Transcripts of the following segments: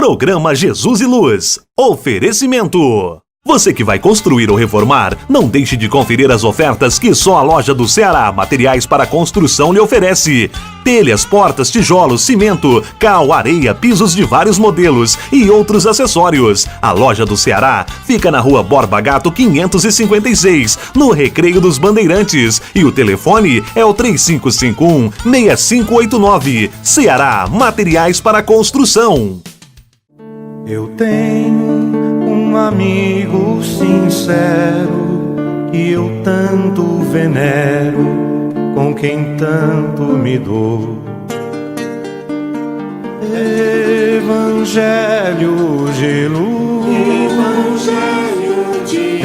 Programa Jesus e Luz. Oferecimento. Você que vai construir ou reformar, não deixe de conferir as ofertas que só a loja do Ceará Materiais para Construção lhe oferece. Telhas, portas, tijolos, cimento, cal, areia, pisos de vários modelos e outros acessórios. A loja do Ceará fica na Rua Borba Gato 556, no Recreio dos Bandeirantes. E o telefone é o 3551-6589. Ceará Materiais para Construção. Eu tenho um amigo sincero que eu tanto venero, com quem tanto me dou. Evangelho de luz, Evangelho de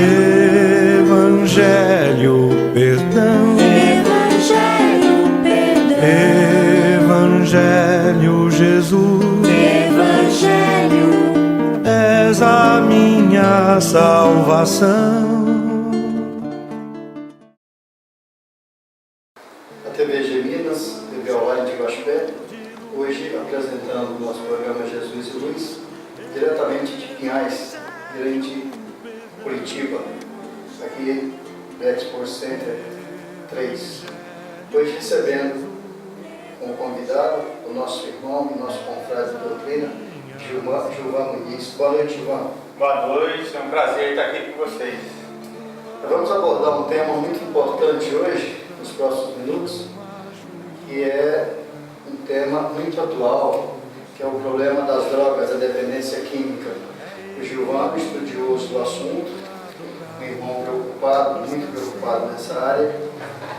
Evangelho perdão, Evangelho perdão, Evangelho Jesus, Evangelho és a minha salvação. A TVG Minas, TV Online de Guaxupé, hoje apresentando o nosso programa Jesus e Luz, diretamente de Pinhais, Grande Curitiba, aqui no Export Center 3. Hoje recebendo como convidado o nosso irmão e nosso confrade de doutrina, Gilvan Muniz. Boa noite, Gilvan. Boa noite, é um prazer estar aqui com vocês. Vamos abordar um tema muito importante hoje, nos próximos minutos, que é um tema muito atual, que é o problema das drogas, a dependência química. O Gilvan é um estudioso do assunto, um irmão preocupado, muito preocupado nessa área,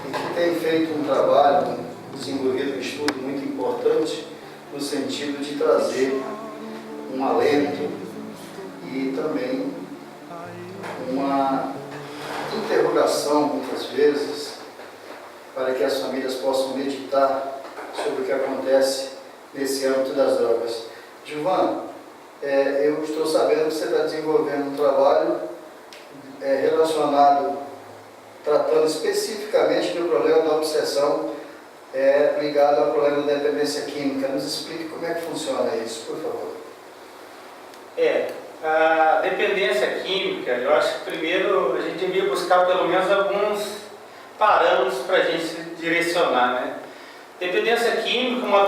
e que tem feito um trabalho, desenvolvido um estudo muito importante, no sentido de trazer um alento e também uma interrogação, muitas vezes, para que as famílias possam meditar sobre o que acontece nesse âmbito das drogas. Gilvan, eu estou sabendo que você está desenvolvendo um trabalho relacionado, tratando especificamente do problema da obsessão ligado ao problema da dependência química. Nos explique como é que funciona isso, por favor. A dependência química, eu acho que primeiro a gente devia buscar pelo menos alguns parâmetros para a gente direcionar, né? Dependência química é uma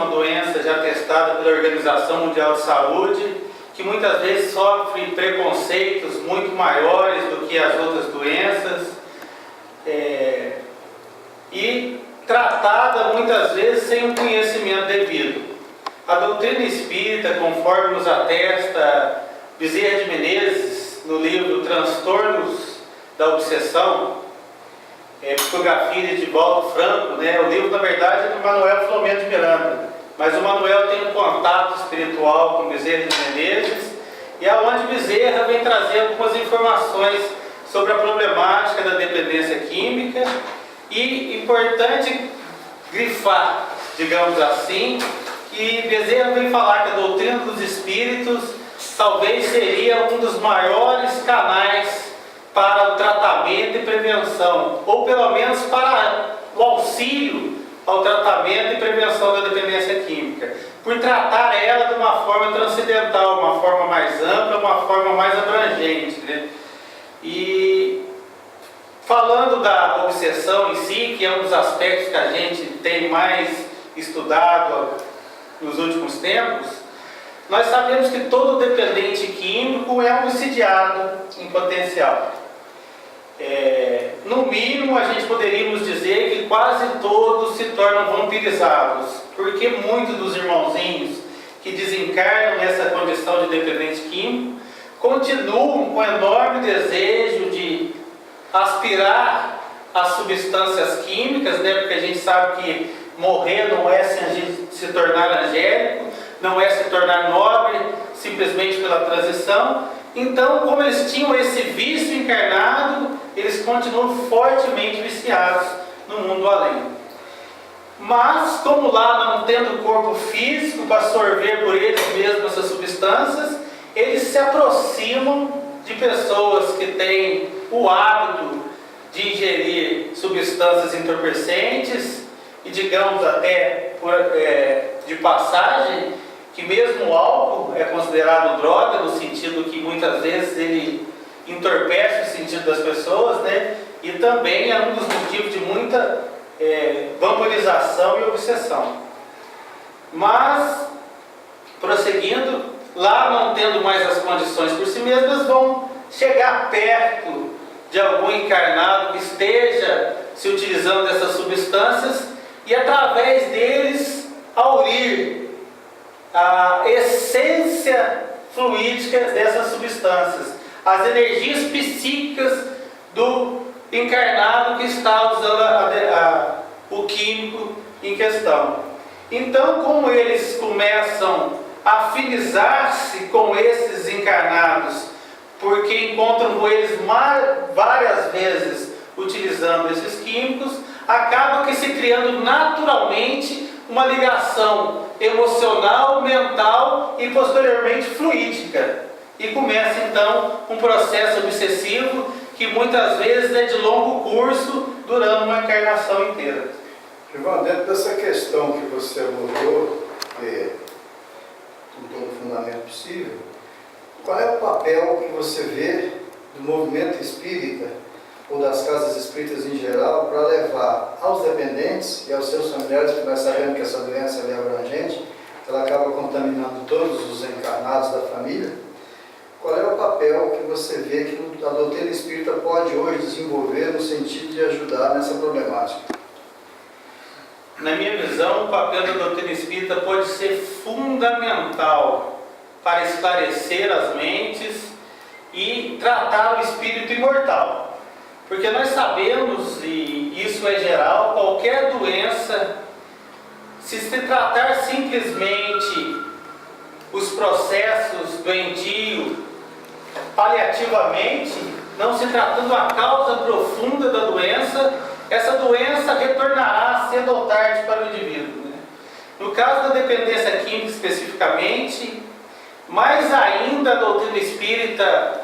doença já testada pela Organização Mundial de Saúde, que muitas vezes sofre preconceitos muito maiores do que as outras doenças, e tratada muitas vezes sem um conhecimento devido. A doutrina espírita, conforme nos atesta Bezerra de Menezes, no livro Transtornos da Obsessão, psicografia de Divaldo Franco, né? O livro, na verdade, é do Manuel Filomeno de Miranda, mas o Manuel tem um contato espiritual com Bezerra de Menezes, e é onde Bezerra vem trazer algumas informações sobre a problemática da dependência química. E importante grifar, digamos assim, que Bezerra vem falar que a doutrina dos espíritos talvez seria um dos maiores canais para o tratamento e prevenção, ou pelo menos para o auxílio ao tratamento e prevenção da dependência química, por tratar ela de uma forma transcendental, uma forma mais ampla, uma forma mais abrangente, né? E falando da obsessão em si, que é um dos aspectos que a gente tem mais estudado nos últimos tempos, nós sabemos que todo dependente químico é homicidiado em potencial. No mínimo, a gente poderíamos dizer que quase todos se tornam vampirizados, porque muitos dos irmãozinhos que desencarnam nessa condição de dependente químico continuam com enorme desejo de aspirar as substâncias químicas, né? Porque a gente sabe que morrer não é se tornar angélico, não é se tornar nobre, simplesmente pela transição. Então, como eles tinham esse vício encarnado, eles continuam fortemente viciados no mundo além. Mas, como lá não tendo corpo físico para absorver por eles mesmos essas substâncias, eles se aproximam de pessoas que têm o hábito de ingerir substâncias entorpecentes e, digamos até de passagem, que mesmo o álcool é considerado droga, no sentido que muitas vezes ele entorpece o sentido das pessoas, né? E também é um dos motivos de muita vampirização e obsessão. Mas, prosseguindo, lá não tendo mais as condições por si mesmas, vão chegar perto de algum encarnado que esteja se utilizando dessas substâncias e através deles aurir a essência fluídica dessas substâncias, as energias psíquicas do encarnado que está usando o químico em questão. Então, como eles começam a afinizar-se com esses encarnados, porque encontram com eles várias vezes utilizando esses químicos, acaba que se criando naturalmente uma ligação emocional, mental e posteriormente fluídica. E começa então um processo obsessivo que muitas vezes é de longo curso, durando uma encarnação inteira. Ivan, dentro dessa questão que você abordou, com todo o fundamento possível, qual é o papel que você vê do movimento espírita ou das casas espíritas em geral para levar aos dependentes e aos seus familiares, porque nós sabemos que essa doença é abrangente, ela acaba contaminando todos os encarnados da família? Qual é o papel que você vê que a doutrina espírita pode hoje desenvolver no sentido de ajudar nessa problemática? Na minha visão, o papel da doutrina espírita pode ser fundamental para esclarecer as mentes e tratar o espírito imortal. Porque nós sabemos, e isso é geral, qualquer doença, se tratar simplesmente os processos doentios paliativamente, não se tratando a causa profunda da doença, essa doença retornará cedo ou tarde para o indivíduo, né? No caso da dependência química especificamente, mais ainda a doutrina espírita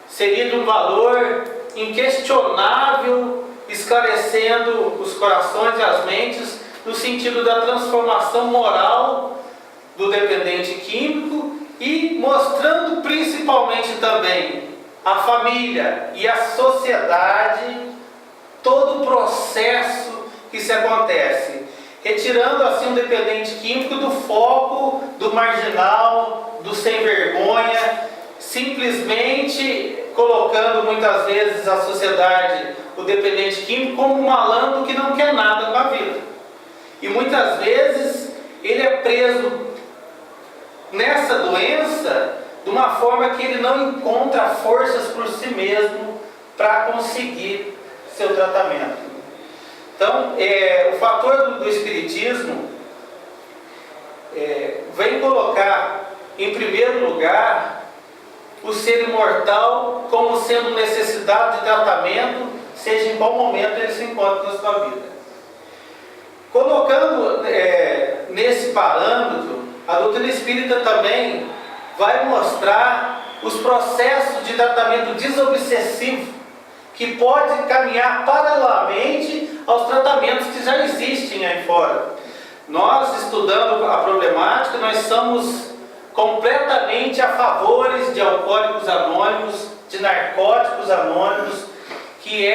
seria de um valor inquestionável, esclarecendo os corações e as mentes no sentido da transformação moral do dependente químico e mostrando principalmente também a família e a sociedade todo o processo que se acontece, retirando assim o dependente químico do foco do marginal, do sem vergonha, simplesmente colocando muitas vezes a sociedade, o dependente químico, como um malandro que não quer nada com a vida. E muitas vezes ele é preso nessa doença de uma forma que ele não encontra forças por si mesmo para conseguir seu tratamento. Então, o fator do Espiritismo vem colocar em primeiro lugar o ser imortal como sendo necessidade de tratamento, seja em qual momento ele se encontra na sua vida. Colocando nesse parâmetro, a doutrina espírita também vai mostrar os processos de tratamento desobsessivo que pode caminhar paralelamente aos tratamentos que já existem aí fora. Nós, estudando a problemática, nós somos completamente a favores de alcoólicos anônimos, de narcóticos anônimos, que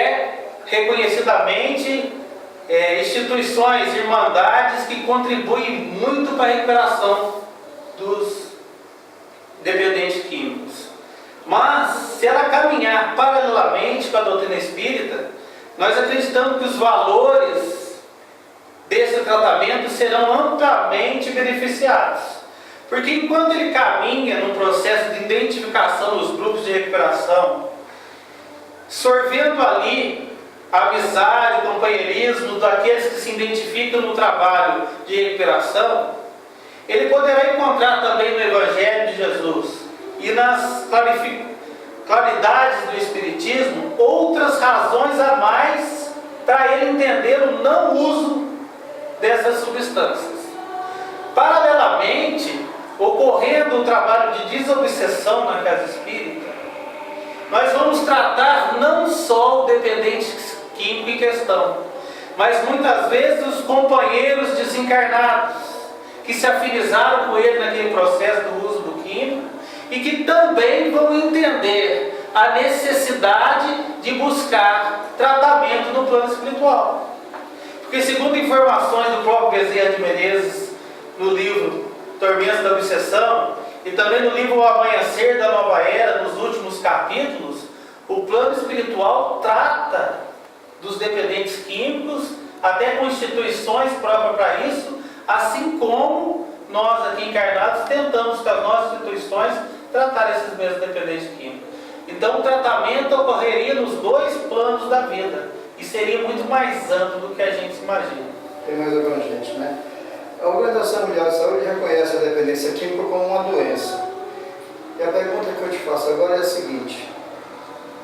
reconhecidamente instituições, irmandades que contribuem muito para a recuperação dos dependentes químicos. Mas, se ela caminhar paralelamente com a doutrina espírita, nós acreditamos que os valores desse tratamento serão amplamente beneficiados. Porque enquanto ele caminha num processo de identificação dos grupos de recuperação, sorvendo ali a amizade, o companheirismo daqueles que se identificam no trabalho de recuperação, ele poderá encontrar também no Evangelho de Jesus e nas claridades do Espiritismo outras razões a mais para ele entender o não uso dessas substâncias. Paralelamente, ocorrendo o trabalho de desobsessão na casa espírita, nós vamos tratar não só o dependente químico em questão, mas muitas vezes os companheiros desencarnados que se afinizaram com ele naquele processo do uso do químico e que também vão entender a necessidade de buscar tratamento no plano espiritual. Porque, segundo informações do próprio Bezerra de Menezes, no livro Tormentos da Obsessão, e também no livro O Amanhecer da Nova Era, nos últimos capítulos, o plano espiritual trata dos dependentes químicos, até com instituições próprias para isso, assim como nós aqui encarnados tentamos com as nossas instituições tratar esses mesmos dependentes químicos. Então o tratamento ocorreria nos dois planos da vida e seria muito mais amplo do que a gente imagina. Tem mais alguma gente, né? A Organização Mundial de Saúde reconhece a dependência química como uma doença. E a pergunta que eu te faço agora é a seguinte: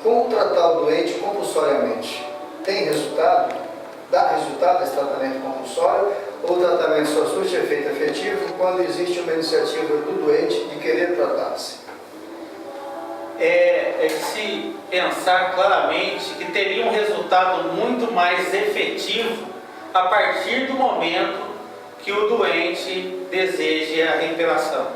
como tratar o doente compulsoriamente? Tem resultado? Dá resultado esse tratamento compulsório? Ou o tratamento só surte efeito efetivo quando existe uma iniciativa do doente de querer tratar-se? É de se pensar claramente que teria um resultado muito mais efetivo a partir do momento que o doente deseje a recuperação.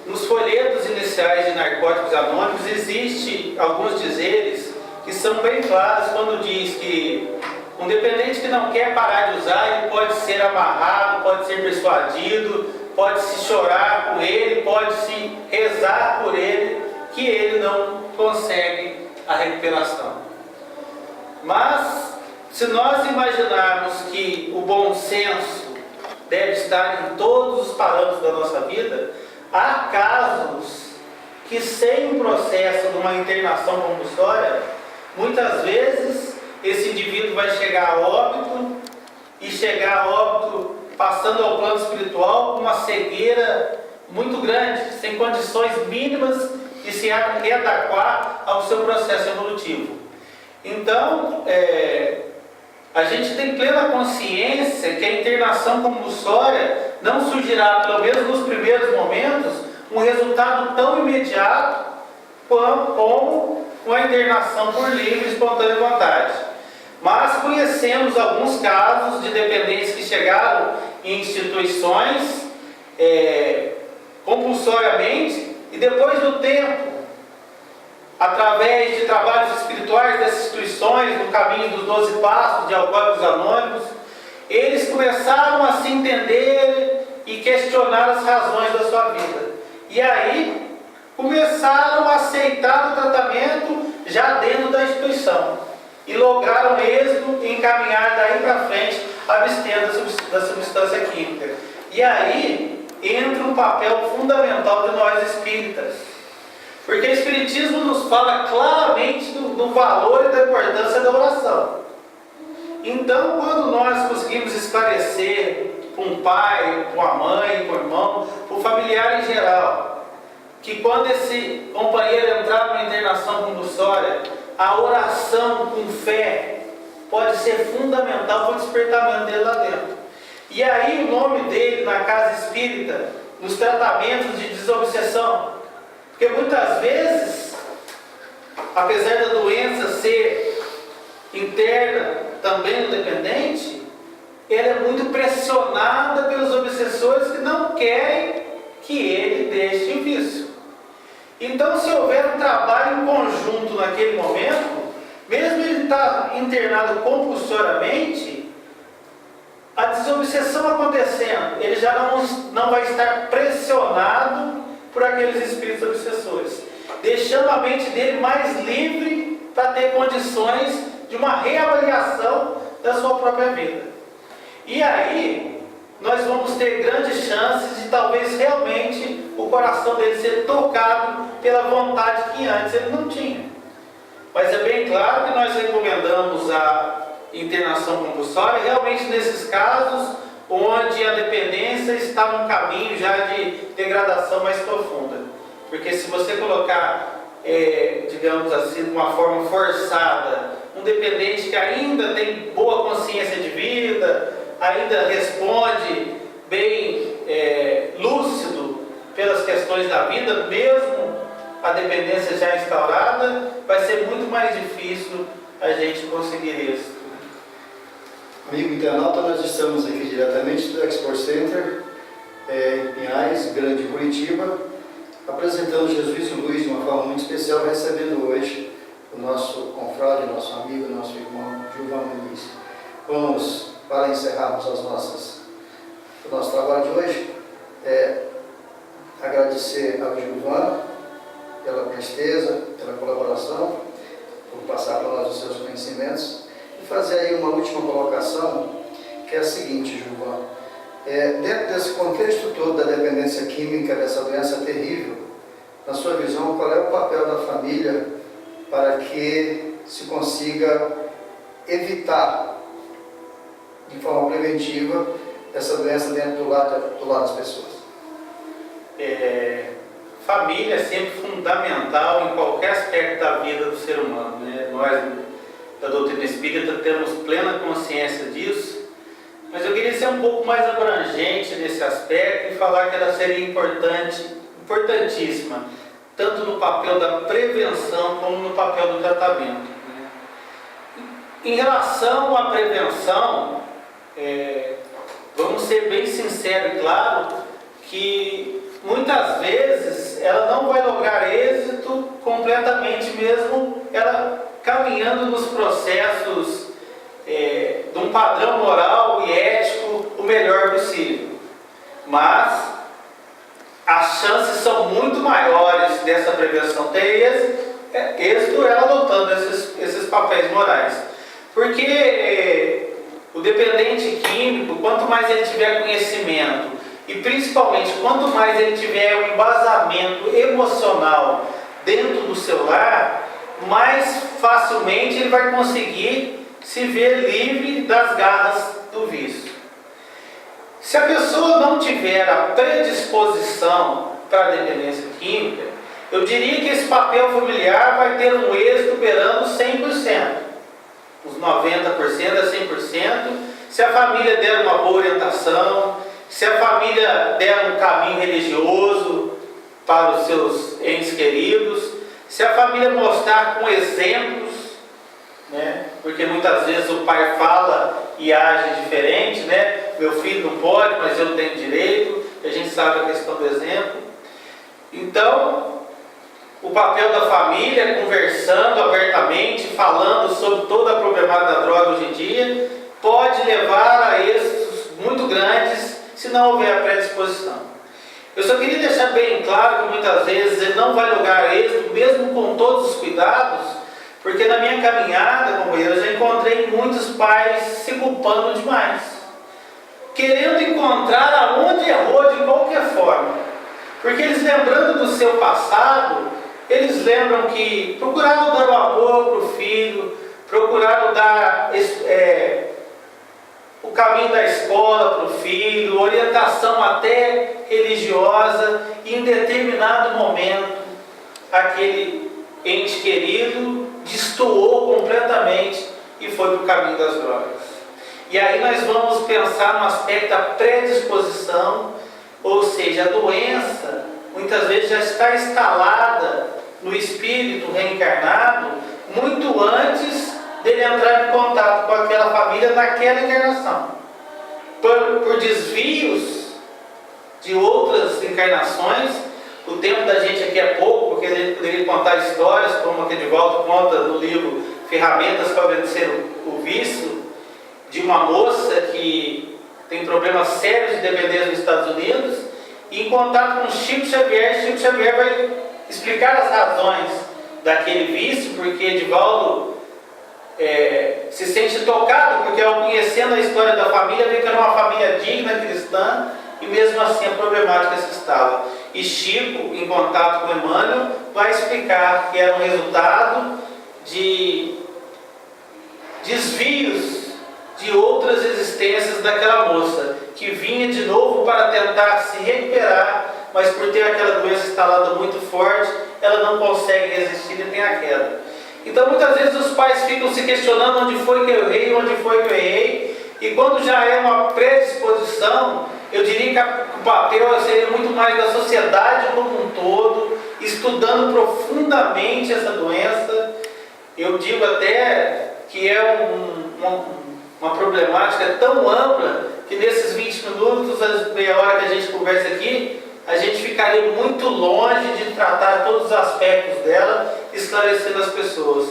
Nos folhetos iniciais de Narcóticos Anônimos existe alguns dizeres que são bem claros quando diz que um dependente que não quer parar de usar, ele pode ser amarrado, pode ser persuadido, pode se chorar por ele, pode se rezar por ele, que ele não consegue a recuperação. Mas, se nós imaginarmos que o bom senso deve estar em todos os parâmetros da nossa vida, há casos que sem o processo de uma internação compulsória, muitas vezes esse indivíduo vai chegar a óbito, e chegar a óbito passando ao plano espiritual com uma cegueira muito grande, sem condições mínimas de se readequar ao seu processo evolutivo. Então, a gente tem plena consciência que a internação compulsória não surgirá, pelo menos nos primeiros momentos, um resultado tão imediato como a internação por livre e espontânea vontade. Mas conhecemos alguns casos de dependentes que chegaram em instituições compulsoriamente e depois do tempo, através de trabalhos espirituais dessas instituições, no caminho dos 12 passos de Alcoólicos Anônimos, eles começaram a se entender e questionar as razões da sua vida. E aí, começaram a aceitar o tratamento já dentro da instituição. E lograram êxito em caminhar daí para frente, abstendo da substância química. E aí, entra um papel fundamental de nós espíritas. Porque o Espiritismo nos fala claramente do valor e da importância da oração. Então, quando nós conseguimos esclarecer para um pai, para uma mãe, para um irmão, para o familiar em geral, que quando esse companheiro entrar numa internação compulsória, a oração com fé pode ser fundamental para o despertamento dele lá dentro. E aí o nome dele na casa espírita, nos tratamentos de desobsessão, porque muitas vezes, apesar da doença ser interna também no dependente, ela é muito pressionada pelos obsessores que não querem que ele deixe o vício. Então, se houver um trabalho em conjunto naquele momento, mesmo ele estar internado compulsoriamente, a desobsessão acontecendo, ele já não vai estar pressionado por aqueles espíritos obsessores, deixando a mente dele mais livre para ter condições de uma reavaliação da sua própria vida. E aí, nós vamos ter grandes chances de talvez realmente o coração dele ser tocado pela vontade que antes ele não tinha. Mas é bem claro que nós recomendamos a internação compulsória realmente nesses casos onde a dependência está num caminho já de degradação mais profunda. Porque se você colocar, digamos assim, de uma forma forçada, um dependente que ainda tem boa consciência de vida, ainda responde bem lúcido pelas questões da vida, mesmo a dependência já instaurada, vai ser muito mais difícil a gente conseguir isso. Amigo internauta, nós estamos aqui diretamente do Export Center em Pinhais, Grande Curitiba, apresentando Jesus e Luz de uma forma muito especial, recebendo hoje o nosso confrade, nosso amigo, nosso irmão Gilvan Muniz. Vamos, para encerrarmos o nosso trabalho de hoje, agradecer ao Gilvan pela presteza, pela colaboração, por passar para nós os seus conhecimentos, e fazer aí uma última colocação, que é a seguinte, Gilvan. Dentro desse contexto todo da dependência química, dessa doença terrível, na sua visão, qual é o papel da família para que se consiga evitar, de forma preventiva, essa doença dentro do lado das pessoas? Família é sempre fundamental em qualquer aspecto da vida do ser humano, né? Nós, da doutrina espírita, temos plena consciência disso, mas eu queria ser um pouco mais abrangente nesse aspecto e falar que ela seria importantíssima, tanto no papel da prevenção como no papel do tratamento, né? Em relação à prevenção, vamos ser bem sinceros e claro que muitas vezes ela não vai lograr êxito completamente, mesmo ela caminhando nos processos de um padrão moral e ético o melhor possível. Mas as chances são muito maiores dessa prevenção ter êxito ela adotando esses papéis morais. Porque o dependente químico, quanto mais ele tiver conhecimento, e principalmente quanto mais ele tiver um embasamento emocional dentro do seu lar, mais facilmente ele vai conseguir se ver livre das garras do vício. Se a pessoa não tiver a predisposição para a dependência química, eu diria que esse papel familiar vai ter um êxito beirando 100%. Os 90% a 100%, se a família der uma boa orientação, se a família der um caminho religioso para os seus entes queridos, se a família mostrar com exemplos, né? Porque muitas vezes o pai fala e age diferente, né? Meu filho não pode, mas eu tenho direito. A gente sabe a questão do exemplo. Então, o papel da família, conversando abertamente, falando sobre toda a problemática da droga hoje em dia, pode levar a êxitos muito grandes se não houver a predisposição. Eu só queria deixar bem claro que muitas vezes ele não vai lograr êxito, mesmo com todos os cuidados, porque na minha caminhada, companheiro, eu já encontrei muitos pais se culpando demais, querendo encontrar aonde errou de qualquer forma, porque eles, lembrando do seu passado, eles lembram que procuraram dar o amor para o filho, procuraram dar o caminho da escola para o filho, orientação até religiosa, e em determinado momento aquele ente querido destoou completamente e foi para o caminho das drogas. E aí nós vamos pensar no aspecto da predisposição, ou seja, a doença muitas vezes já está instalada no espírito reencarnado muito antes dele entrar em contato com aquela família naquela encarnação. Por desvios de outras encarnações, o tempo da gente aqui é pouco, porque ele poderia contar histórias, como aqui de volta conta no livro Ferramentas para Vencer o Vício, de uma moça que tem problemas sérios de dependência nos Estados Unidos, e em contato com Chico Xavier vai explicar as razões daquele vício, porque Edivaldo se sente tocado, porque ao conhecendo a história da família, vê que era uma família digna, cristã, e mesmo assim a problemática se instala. E Chico, em contato com Emmanuel, vai explicar que era um resultado de desvios de outras existências daquela moça, que vinha de novo para tentar se recuperar, mas por ter aquela doença instalada muito forte, ela não consegue resistir e tem a queda. Então muitas vezes os pais ficam se questionando onde foi que eu errei, onde foi que eu errei, e quando já é uma predisposição, eu diria que o papel seria muito mais da sociedade como um todo, estudando profundamente essa doença. Eu digo até que é uma problemática tão ampla que nesses 20 minutos, meia hora que a gente conversa aqui, a gente ficaria muito longe de tratar todos os aspectos dela, esclarecendo as pessoas.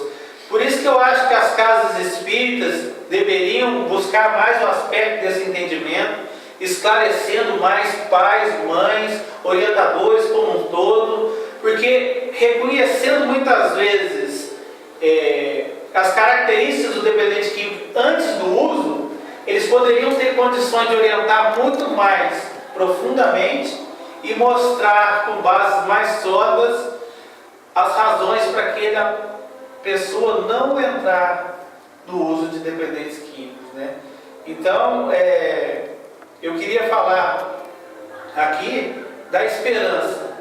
Por isso que eu acho que as casas espíritas deveriam buscar mais o aspecto desse entendimento, esclarecendo mais pais, mães, orientadores como um todo, porque reconhecendo muitas vezes as características do dependente químico antes do uso, eles poderiam ter condições de orientar muito mais profundamente e mostrar com bases mais sólidas as razões para aquela pessoa não entrar no uso de dependentes químicos, né? Então, eu queria falar aqui da esperança,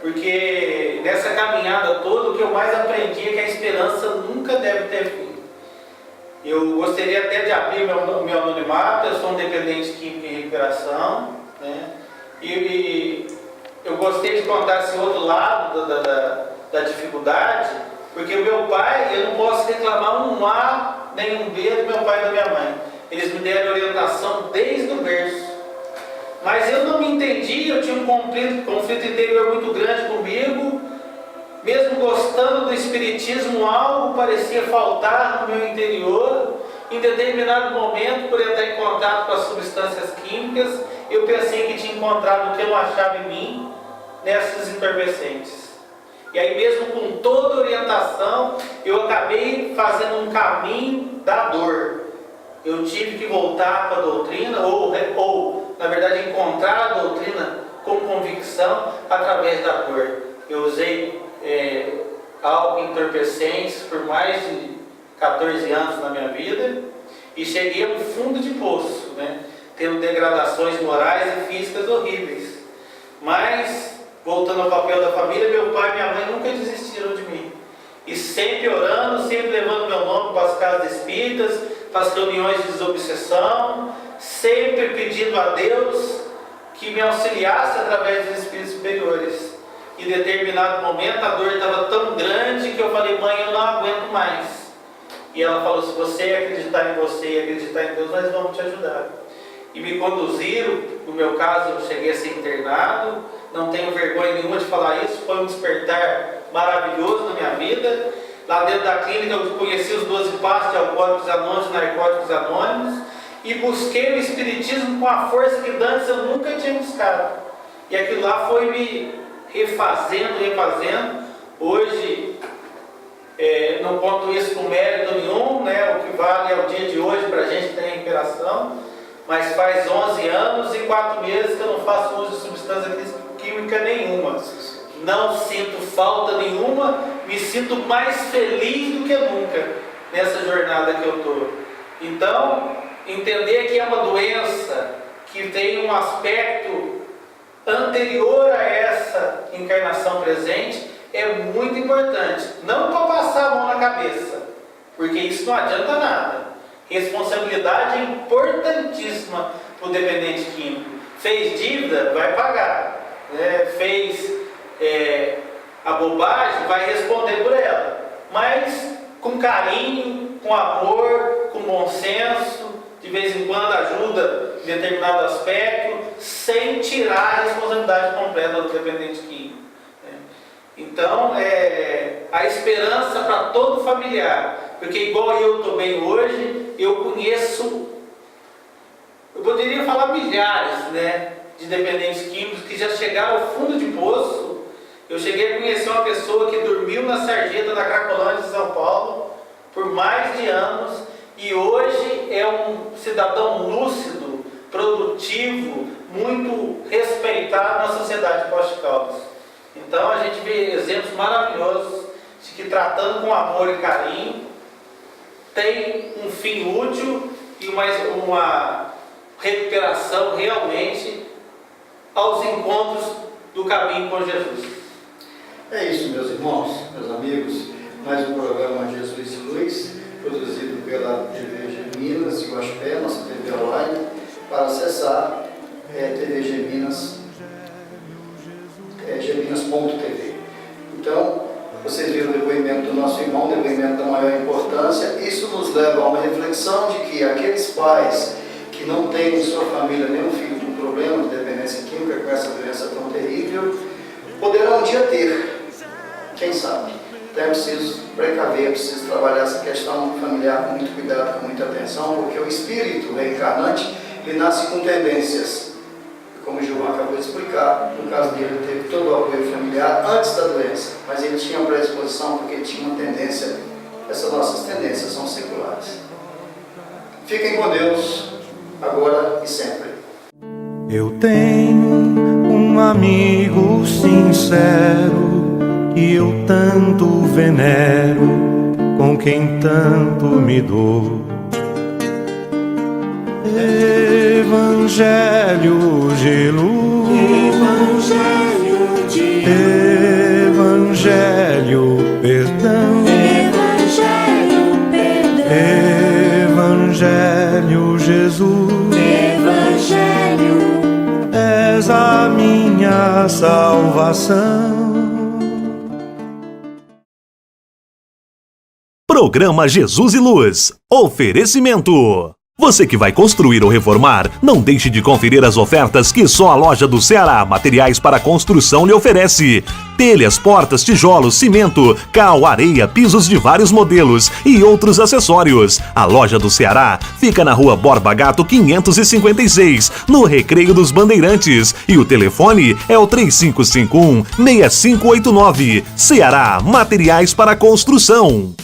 porque nessa caminhada toda o que eu mais aprendi é que a esperança nunca deve ter fim. Eu gostaria até de abrir meu anonimato. Eu sou um dependente químico em recuperação, né? E eu gostei de contar esse outro lado da dificuldade, porque o meu pai, eu não posso reclamar um A nem um B do meu pai e da minha mãe. Eles me deram orientação desde o berço. Mas eu não me entendi, eu tinha um conflito interior muito grande comigo. Mesmo gostando do espiritismo, algo parecia faltar no meu interior. Em determinado momento, por entrar em contato com as substâncias químicas, eu pensei que tinha encontrado o que eu não achava em mim nessas entorpecentes. E aí mesmo com toda orientação, eu acabei fazendo um caminho da dor. Eu tive que voltar para a doutrina, ou na verdade encontrar a doutrina com convicção através da dor. Eu usei álcool entorpecentes por mais de 14 anos na minha vida e cheguei a um fundo de poço, né? Tendo degradações morais e físicas horríveis. Mas, voltando ao papel da família, meu pai e minha mãe nunca desistiram de mim. E sempre orando, sempre levando meu nome para as casas espíritas, para as reuniões de desobsessão, sempre pedindo a Deus que me auxiliasse através dos espíritos superiores. Em determinado momento a dor estava tão grande que eu falei: mãe, eu não aguento mais. E ela falou: se você acreditar em você e acreditar em Deus, nós vamos te ajudar. E me conduziram. No meu caso, eu cheguei a ser internado. Não tenho vergonha nenhuma de falar isso. Foi um despertar maravilhoso na minha vida. Lá dentro da clínica eu conheci os 12 passos de Alcoólicos Anônimos, Narcóticos Anônimos, e busquei o Espiritismo com a força que antes eu nunca tinha buscado. E aquilo lá foi me refazendo. Hoje, não conto isso com mérito nenhum, né? O que vale é o dia de hoje para a gente que tem recuperação. Mas faz 11 anos e 4 meses que eu não faço uso de substância química nenhuma. Não sinto falta nenhuma, me sinto mais feliz do que nunca nessa jornada que eu estou. Então, entender que é uma doença que tem um aspecto anterior a essa encarnação presente é muito importante. Não para passar a mão na cabeça, porque isso não adianta nada. Responsabilidade é importantíssima para o dependente químico. Fez dívida, vai pagar. Fez a bobagem, vai responder por ela. Mas com carinho, com amor, com bom senso, de vez em quando ajuda em determinado aspecto, sem tirar a responsabilidade completa do dependente químico. Então, a esperança para todo familiar, porque igual eu estou bem hoje, eu conheço, eu poderia falar milhares, de dependentes químicos que já chegaram ao fundo de poço. Eu cheguei a conhecer uma pessoa que dormiu na sarjeta da Cracolândia de São Paulo por mais de anos e hoje é um cidadão lúcido, produtivo, muito respeitado na sociedade pós-Caldas. Então a gente vê exemplos maravilhosos de que, tratando com amor e carinho, tem um fim útil e uma recuperação realmente aos encontros do caminho com Jesus. É isso, meus irmãos, meus amigos. Mais um programa Jesus e Luz, produzido pela TVG Minas e Guaxupé, nossa TV online. Para acessar, TVG Minas, gminas.tv. Então, vocês viram o depoimento do nosso irmão, depoimento da maior importância. Isso nos leva a uma reflexão de que aqueles pais que que não tem em sua família nenhum filho com problema de dependência química, com essa doença tão terrível, poderá um dia ter, quem sabe. Então é preciso precaver, é preciso trabalhar essa questão familiar com muito cuidado, com muita atenção, porque o espírito reencarnante, ele nasce com tendências. Como o Gilvan acabou de explicar, no caso dele, ele teve todo o apoio familiar antes da doença, mas ele tinha predisposição porque ele tinha uma tendência, essas nossas tendências são seculares. Fiquem com Deus, agora e sempre. Eu tenho um amigo sincero que eu tanto venero, com quem tanto me dou. Evangelho de luz, Evangelho de Evangelho, perdão, Evangelho, perdão, Evangelho, Jesus, Evangelho, és a minha salvação. Programa Jesus e Luz. Oferecimento. Você que vai construir ou reformar, não deixe de conferir as ofertas que só a Loja do Ceará Materiais para Construção lhe oferece. Telhas, portas, tijolos, cimento, cal, areia, pisos de vários modelos e outros acessórios. A Loja do Ceará fica na Rua Borba Gato 556, no Recreio dos Bandeirantes. E o telefone é o 3551-6589. Ceará Materiais para Construção.